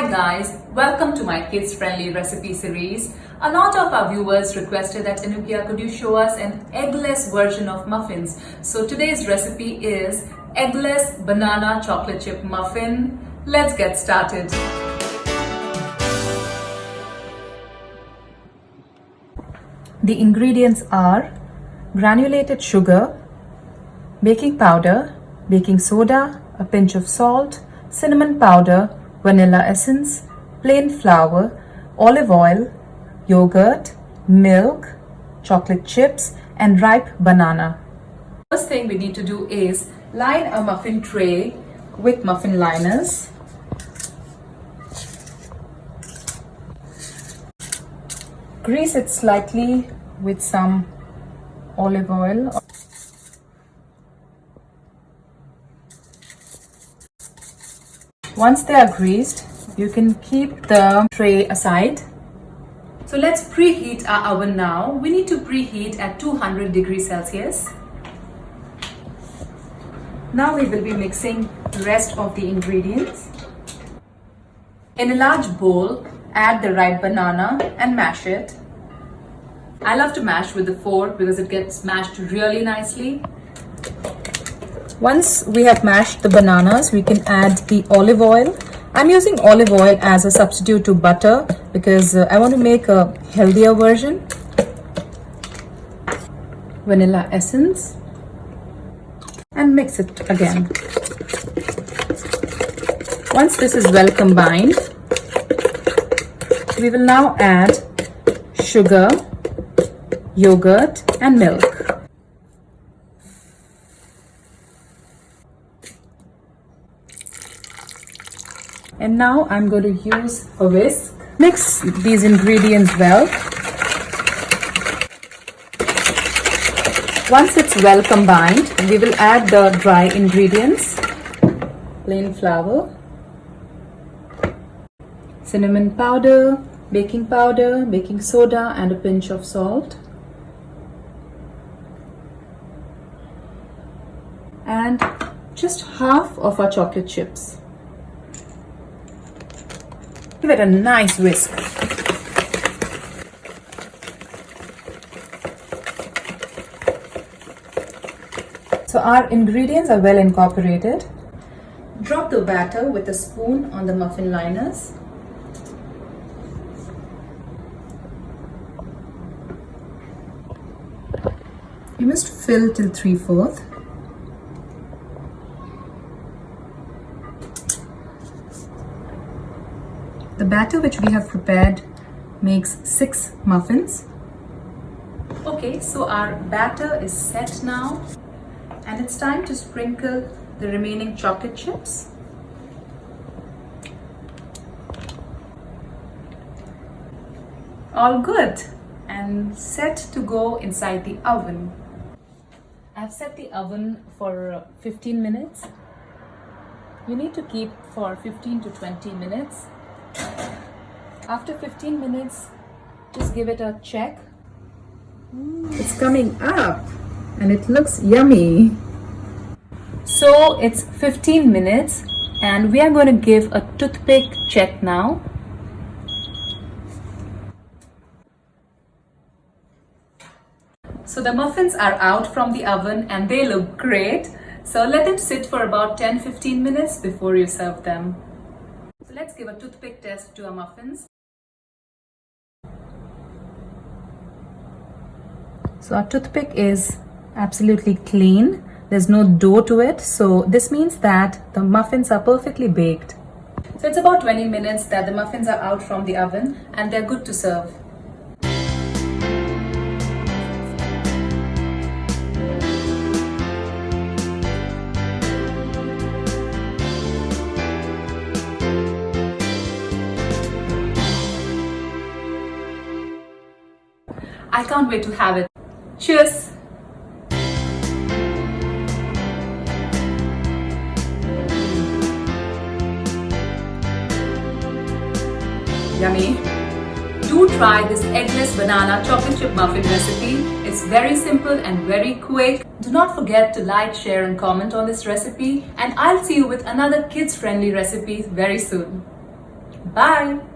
Hi guys, welcome to my kids friendly recipe series. A lot of our viewers requested that Anugya, could you show us an eggless version of muffins? So today's recipe is eggless banana chocolate chip muffin. Let's get started. The ingredients are granulated sugar, baking powder, baking soda, a pinch of salt, cinnamon powder, vanilla essence, plain flour, olive oil, yogurt, milk, chocolate chips, and ripe banana. First thing we need to do is line a muffin tray with muffin liners. Grease it slightly with some olive oil. Once they are greased, you can keep the tray aside. So let's preheat our oven now. We need to preheat at 200 degrees Celsius. Now we will be mixing the rest of the ingredients. In a large bowl, add the ripe banana and mash it. I love to mash with the fork because it gets mashed really nicely. Once we have mashed the bananas, we can add the olive oil. I'm using olive oil as a substitute to butter because I want to make a healthier version. Vanilla essence. And mix it again. Once this is well combined, we will now add sugar, yogurt, and milk. And now I'm going to use a whisk. Mix these ingredients well. Once it's well combined, we will add the dry ingredients. Plain flour, cinnamon powder, baking soda, and a pinch of salt. And just half of our chocolate chips. Give it a nice whisk. So our ingredients are well incorporated. Drop the batter with a spoon on the muffin liners. You must fill till 3/4. The batter which we have prepared makes 6 muffins. Okay, so our batter is set now, and it's time to sprinkle the remaining chocolate chips. All good and set to go inside the oven. I've set the oven for 15 minutes. You need to keep for 15 to 20 minutes. After 15 minutes, just give it a check. It's coming up and it looks yummy. So it's 15 minutes and we are going to give a toothpick check now. So the muffins are out from the oven and they look great. So let them sit for about 10-15 minutes before you serve them. So let's give a toothpick test to our muffins. So our toothpick is absolutely clean. There's no dough to it. So this means that the muffins are perfectly baked. So it's about 20 minutes that the muffins are out from the oven and they're good to serve. I can't wait to have it. Cheers! Yummy! Do try this eggless banana chocolate chip muffin recipe. It's very simple and very quick. Do not forget to like, share and comment on this recipe, and I'll see you with another kids friendly recipe very soon. Bye!